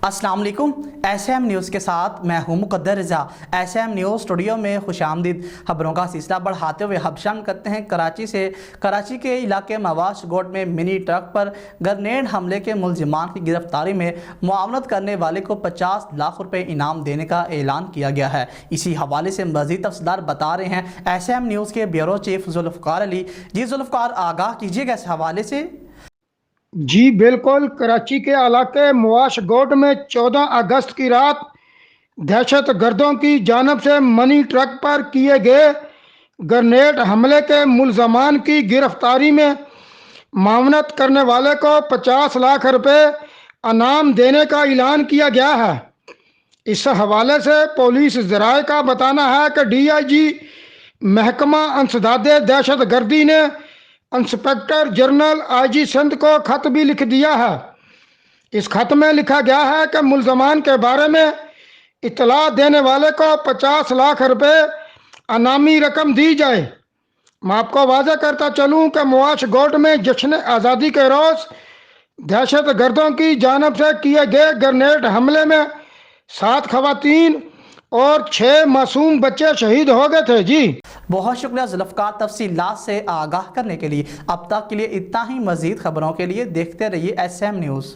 अस्सलाम वालेकुम। SM news के साथ मैं हूं मुकद्दर रज़ा। एसएम न्यूज़ स्टूडियो में खुशामदीद। खबरों का सिलसिला बढ़ाते हुए हबशान करते हैं कराची के इलाके मवाश गोट में मिनी ट्रक पर ग्रेनेड हमले के मुलजिमान की गिरफ्तारी में मुआवनत करने वाले को 50 लाख रुपए इनाम देने का ऐलान किया गया है। इसी हवाले से मज़ीद तफसीलात बता रहे हैं एसएम न्यूज़ के ब्यूरो चीफ जुल्फ़कार अली। जी जुल्फ़कार, आगाह कीजिएगा इस हवाले से। जी बिल्कुल। कराची के इलाके मुआश गोट में 14 अगस्त की रात दहशत गर्दों की जानब से मनी ट्रक पर किए गए ग्रेनेड हमले के मुलजमान की गिरफ्तारी में मामनत करने वाले को 50 लाख रुपए इनाम देने का ऐलान किया गया है। इस हवाले से पुलिस ज़राए का बताना है कि DIG महकमा अंसदाद दहशत गर्दी ने इंस्पेक्टर जनरल IG सिंध को खत भी लिख दिया है। इस खत में लिखा गया है कि मुलजमान के बारे में इतला देने वाले को 50 लाख रुपए अनामी रकम दी जाए। मैं आपको वाज़ह करता चलूँ कि मुआश गोट में जश्न आज़ादी के रोज़ दहशत गर्दों की जानब से किए गए ग्रेनेड हमले में 7 खवातीन और 6 मासूम बच्चे शहीद हो गए थे। जी बहुत शुक्रिया जुल्फ़कार, तफसीलात से आगाह करने के लिए। अब तक के लिए इतना ही। मज़ीद खबरों के लिए देखते रहिए एसएम न्यूज़।